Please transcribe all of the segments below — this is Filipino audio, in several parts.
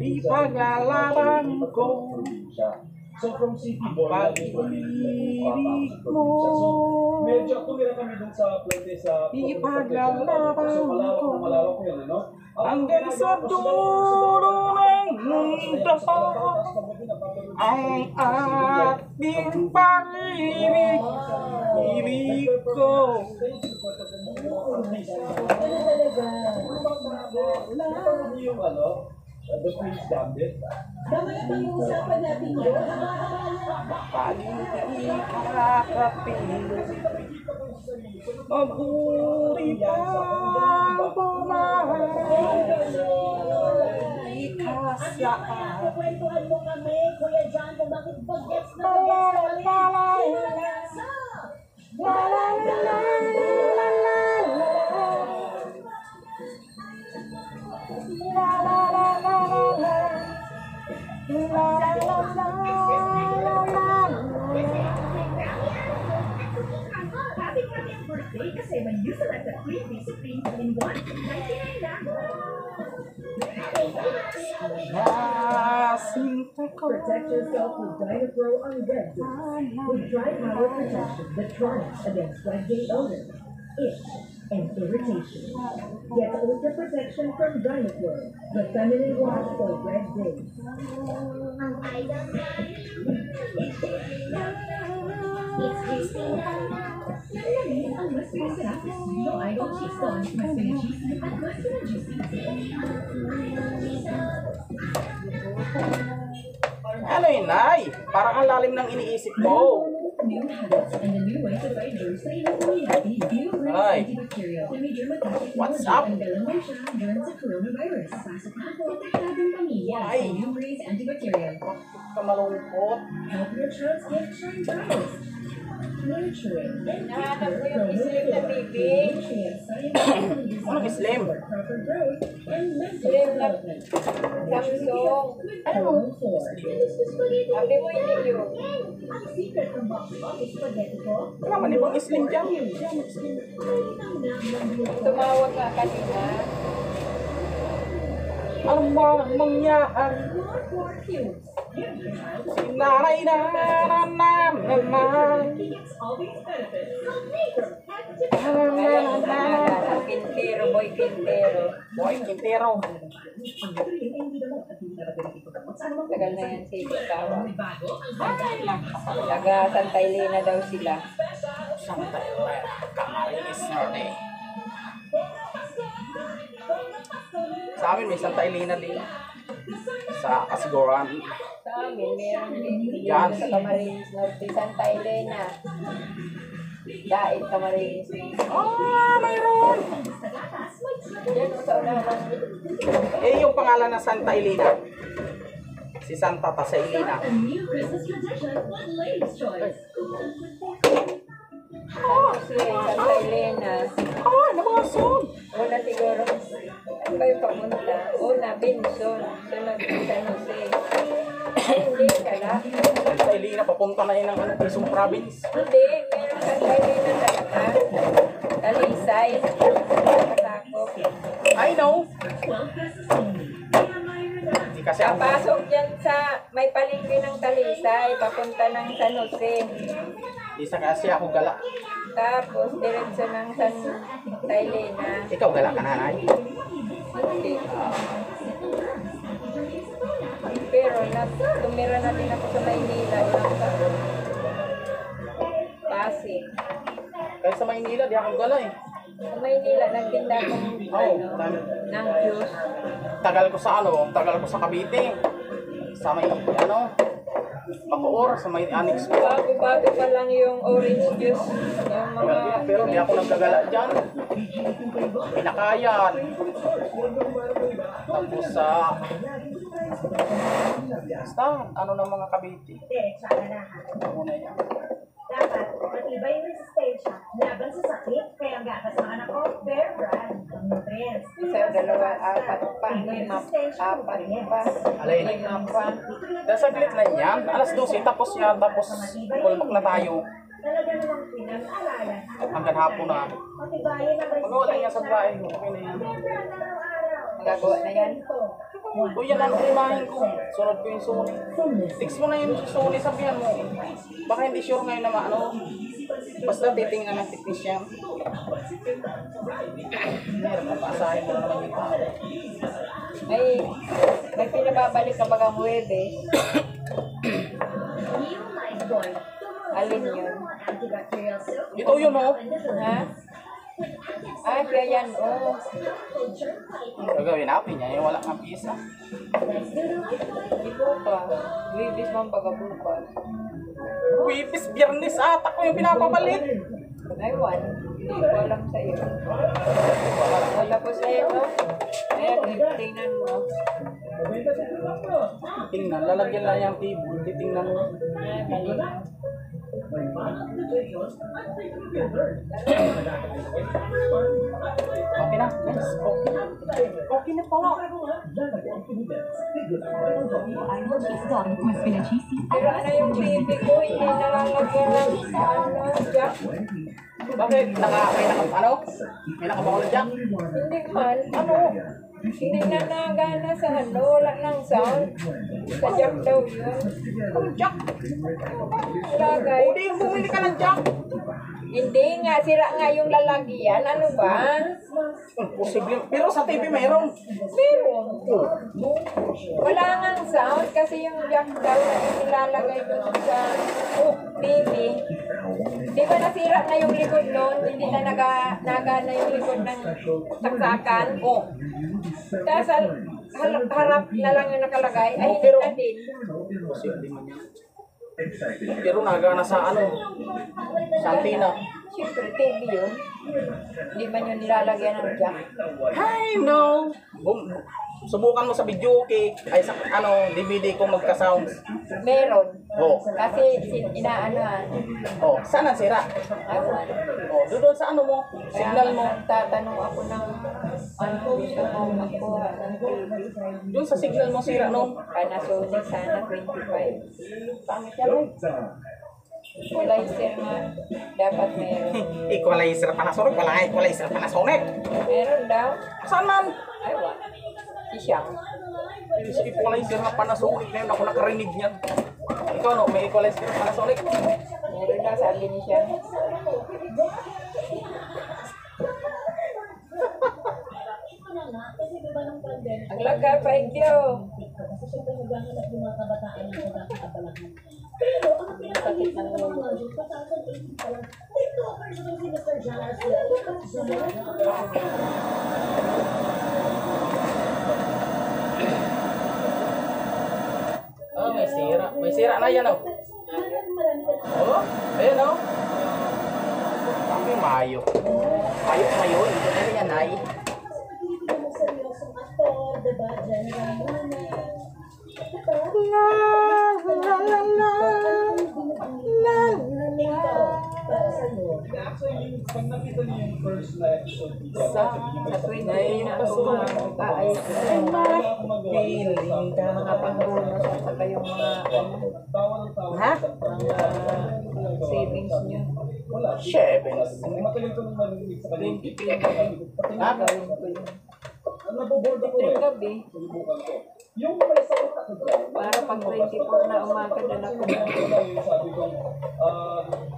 Ipaglalaban ko pag-ibig mo. Ipaglalaban ko hanggang sa dulo ng mundo ang ating pag-ibig. Ibig ko The Queen's Gambit. Damay ang pag-uusapan natin yun. pag-ibig kakapin. Maguri pa bumalik ka saan. Kwentuhan mo kami, Kuya John, kung bakit bagets na bagets na ulit. Happy birthday kasi when you select the Creepy Supreme in 1, 99 lang. Protect yourself with Dynapro on Red Days. With dry power protection that triumphs against red day odor, itch, and irritation. Get ultra protection from Dynapro, the feminine wash for red days. Lalamin ang mas masarap na Sino Idol Cheese Sponge, mas pinag-cheesy at mas pinag-juicy. Ano yun, Nay? Parang ang lalim ng iniisip ko. New habits and the new way to fight germs sa iyong community. New Ay. antibacterial na may dermatitis What's technology up? ang galamay siya germs sa coronavirus. Pasok na po, protektadong pamilya Ay. sa New Breeze Antibacterial. Kamalungkot. Help your child's gift shine brightest. Nurturing and Nahanap ko yung slim na baby. Anong slim? proper growth and mental Slim na development. Samsung. Promo 4. Sabi mo hindi yun. Ang secret ng box office spaghetti ko, Wala man ibang slim dyan. Tumawag nga kanina. Ano ba mangyari? more cubes. Si nanay na naman. Gets all these benefits. Kaya naalala, Quintero, Boy Quintero. Boy, Quintero. Tagal na yan si Kawa. Taga Santa Elena daw sila. Santa Elena, Camarines Norte. Sa amin may Santa Elena din. Sa Kasiguran. Sa amin, meron din. Yan. Sa Camarines Norte, Santa Elena. Dait, Camarines. Mayroon! Yan o, sa unahan. Eh, yung pangalan ng Santa Elena. Si Santa ta sa Elena. A new Christmas tradition, one lady's choice. San Jose, Santa Elena. Nabasog! Una siguro, ano ba yung papunta? Una, Binson. Sunod, San Jose. Ay, hindi, kala. Santa Elena, papunta na yun ng Quezon Province. Hindi, meron Santa Elena talaga. Talisay. Katakop. I know. Hindi kasi ako. Papasok dyan sa may palengke ng Talisay, papunta ng San Jose. Isa kasi ako gala. Tapos, diretso ng Santa Elena. Ikaw gala ka nanay. Hindi. Pero, tumira na din ako sa Maynila. Ilang taon. Pasig. Kahit sa Maynila, di ako gala eh. Sa Maynila, nagtinda akong ng juice. Tagal ko sa Cavite. Sa may Bacoor, sa may annex ko. Bago-bago pa lang yung orange juice. Yung mga... Pero di ako nagkagala dyan. Pinakayan. Tapos sa... basta, ano ng mga Cavite. Ano na yan. Dapat, matibay yung resistensya laban sa sakit, kaya ang gatas ng anak ko, Bear Brand, ang nutrients. Isa, dalawa, apat pa. Lima, apat pa. Alay, Lima pa. nasaglit lang yan. Alas 12, tapos yan. Tapos, kulmak na tayo. Talaga namang pinag-alalan. Hanggang hapon na. Matibayin ang Magawa lang yan sa resistensya. bahay. Okay na yan. Bear Brand araw-araw. Magagawa na yan. O yan ang unahin ko. Sunod ko yung Sony. Text mo na yung Sony, sabihan mo. Baka hindi sure ngayon na ano. Basta titingnan ng technician. Meron na paasahin mo na naman yung tao. May pinababalik ka bagang Huwebes. Alin yun? Ito yun, oh. Ha? Ah, kaya yan, oh. Gagawin natin yan. Wala kang pisa. Hindi po pa. Huwebes man baga bukas. Wipis, biyernes ata ko yung pinapabalik. Aywan. Hindi ko alam sa'yo. Tapos na yun, oh. Ayan, tingnan mo. Tingnan, lalagyan lang yung table. Titingnan mo. Malinaw. Okay na. Yes, okay na. Okay na pala. Pero ano yung baby ko, hindi nalalagyan ng jack. Bakit? May nakabakol dyan? Hindi man, hindi na nagana sa wala nang sound. Sa jack daw yun. Ang jack. Lagay. Hindi, bumili ka ng jack. Hindi nga, sira nga yung lalagyan. Ano ba? Posible. Pero sa TV mayroon. Meron. Wala nang sound kasi yung jack daw na inilalagay doon sa TV. Di ba nasira na yung likod noon? Hindi na nagana yung likod ng saksakan. Tapos harap na lang yung nakalagay. Ay, hindi na din. Posible man yan. Pero nagana sa sa antina. Siyempre, TV yun. Hindi man yun nilalagyan ng jack. I know. Subukan mo sa video okay. Ay sa DVD kung magka-sounds. Meron. Oh. Kasi inaanohan. Oh, saan ang sira? Aywan. Oh, doon sa mo, signal mo. Tatanong ako ng gusto mo makuha ng TV. Doon sa signal mo sira nung. Panasonic sana 25. Pangit yan eh. Equalizer nga. Dapat meron. Equalizer Panasonic, wala equalizer Panasonic. Meron daw. Saan man? Aywan. Si Siyang. Yung equalizer na Panasonic na yun, ako nakarinig niyan. Ikaw no, may equalizer na Panasonic. Meron daw, sabi ni Siyang. Ang laga, thank you. Sakit ng ulo. Oh, may sira. May sira na yan oh. Oh, ayun oh. Kami mayo. Mayo. Ito na yan ay. Pag nakita niyo yung first na episode dito, Sa 20 na ako mag-aayos Feeling ka. mga pang-bonus at saka yung mga tawa ng tawa. Ha? mga savings nyo. Wala. Sevens. Matagal ko nung marinig sa kanya. Ha? Gawin ko yun. Naboboard ako Yung eh. gabi, Subukan ko. Yung may sakit ako dyan. para pag 24 na umaga na ako. Sabi ko,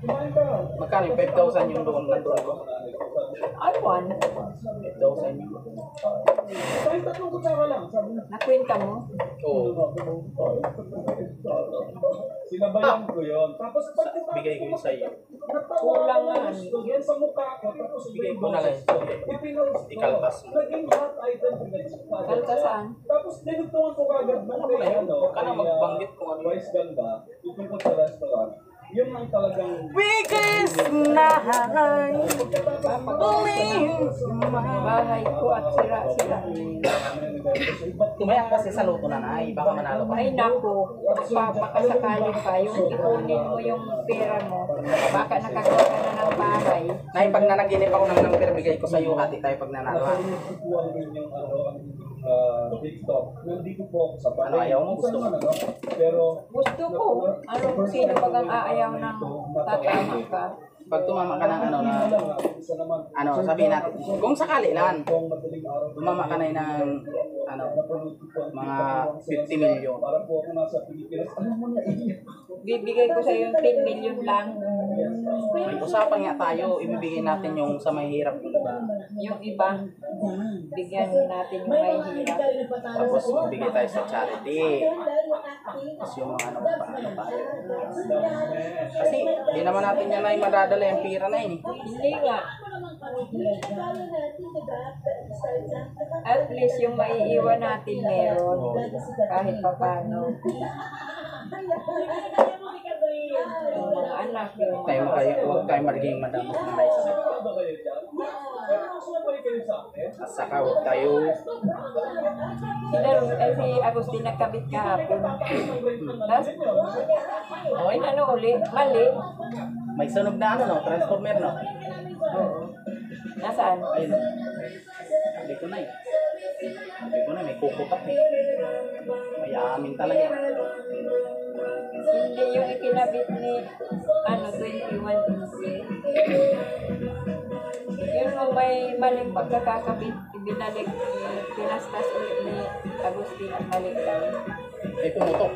kumain ka. Magkano yung 5,000 yung doon nandun ko? Aywan, 5,000 yung Kahit tatlong kutsara lang. Sabi niya. nakwenta mo. Oo. Sinabayan ko yun. Tapos Bigay ko yun sa'yo. Kulang nga. Yan sa mukha ko. Tapos Bigay ko na lang. Ikaltas mo. Naging hot item. Kaltasaan. Tapos dinugtungan ko kagad nung Ano na yun? Huwag ka na magbanggit kung ano. Vice ganda. Itungkol sa restaurant. Yun ang talagang Biggest night. Bahay ko at sira-sira. Tumaya kasi sa luto na na. Baka manalo ka. Ay naku, magpapakasakali pa yung ikunin mo yung pera mo. Baka nakagawa ka na ng bahay. Nay, pag nanaginip ako ng number, bigay ko sa'yo. Hati tayo pag nanalo. Ha? natutuwan din yung TikTok. Nandito po ako sa Ano, ayaw mo? Gusto mo? Pero Gusto ko. Ano, sino bagang aayaw ng tatama ka? pag tumama ka ng sabihin natin, kung sakali lang, tumama ka na ng mga 50 million. Para po ako nasa Pilipinas. Bibigay ko sa yung 10 million lang. May usapan nga tayo, ibibigay natin yung sa mahirap yung iba. Yung iba, bigyan natin yung may hirap. Tapos ibigay tayo sa charity. Tapos yung mga paano tayo. Kasi di naman natin yan ay madadala yung pira na yun eh. Hindi nga. At least yung maiiwan natin meron. Kahit pa paano. Yung mga anak, yung Huwag tayo magiging madamot na may sakit. At saka huwag tayo si Agustin nagkabit kahapon. Tapos, okay na uli, mali. may sunog na transformer no? Oo. Nasaan? Ayun. Sabi ko na may kukutak eh. May amin talaga. Hindi yung ikinabit ni 21 inch. Yung may maling pagkakakabit, ibinalik pinastas ulit ni Agustin at balik daw. May pumutok.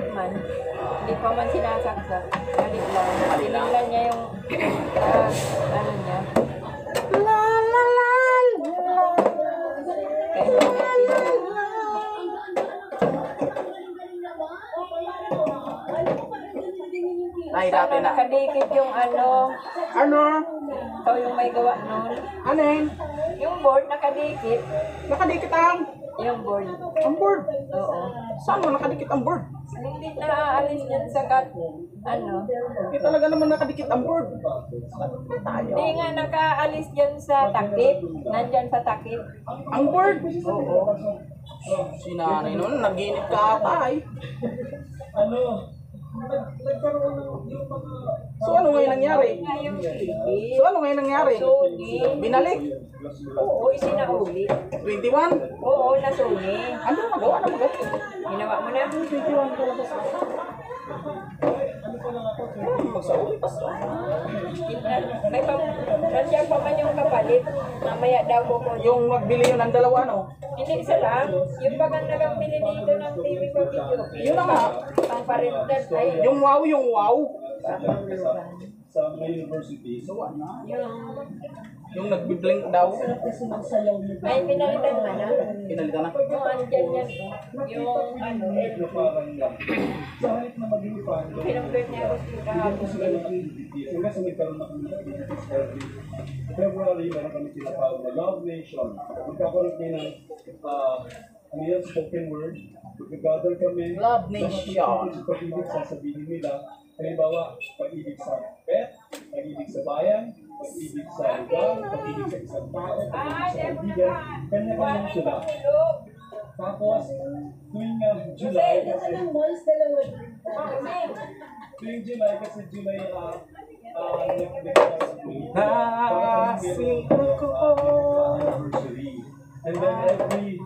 Hindi pa man sinasaksak. Balik lang. Balik lang. Tinignan niya yung niya. Kaya Ay, dati na. nakadikit yung Ano? ikaw yung may gawa nun. Ano yun? Yung board nakadikit. Nakadikit ang Yung board. Oo. Saan mo nakadikit ang board? Hindi na aalis yan sa cut. Hindi talaga naman nakadikit ang board. Tayo. Hindi nga nakaalis dyan sa takip. Nandyan sa takip. Ang board? Oo. Si nanay noon, naginip ka ata ay. Nagkaroon ng yung mga... So ano ngayon nangyari? Nga yung TV. So ano ngayon nangyari? Sony. Binalik? Oo, isinauli. 21? Oo, na Sony. Ano na magawa na magawa? Ginawa mo na. 21 talaga sa magsauli pa sa May nandiyan pa man yung kapalit. Mamaya daw ko ko. yung magbili yun ng dalawa no? Hindi isa lang. Yung bagang nagbili dito ng TV for video. Yun na nga. Ang parindan ay Yung wow. Sa mga university. Yung nagbiblink daw. ay pinalitan man na. Pinalitan na. Yung andyan yan. Yung Na parang sa halip na maging fan, pinag-bird niya ako sa kahapon. kasi nagkaroon na kami ng activities every February, meron kami tinatawag na Love Nation. Magkakaroon kami ng spoken word. Magkagather kami. Love Nation. Sa pag-ibig, sasabihin nila. Halimbawa, pag-ibig sa pet, pag-ibig sa bayan, pag-ibig sa lugar, pag-ibig sa isang tao, pag-ibig sa kaibigan. Kanya-kanyang sila. Tapos, tuwing July, kasi July, anniversary. And then every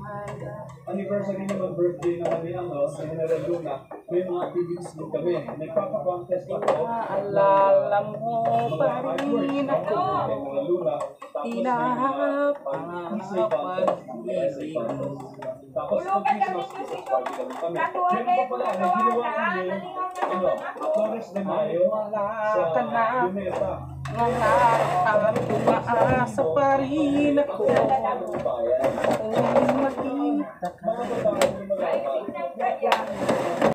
anniversary naman, birthday naman ni sa General Luna, may mga activities din kami. Nagpapa-contest ako. Alala mo pa rin ako. Kay mga Luna. Inahanap Tapos pag Christmas party kami. Meron pa pala, may ginawa kami, Flores de Mayo sa Luneta. Nangarap umaasa pa rin ako. Bayan. Kung makita ka. Mga babae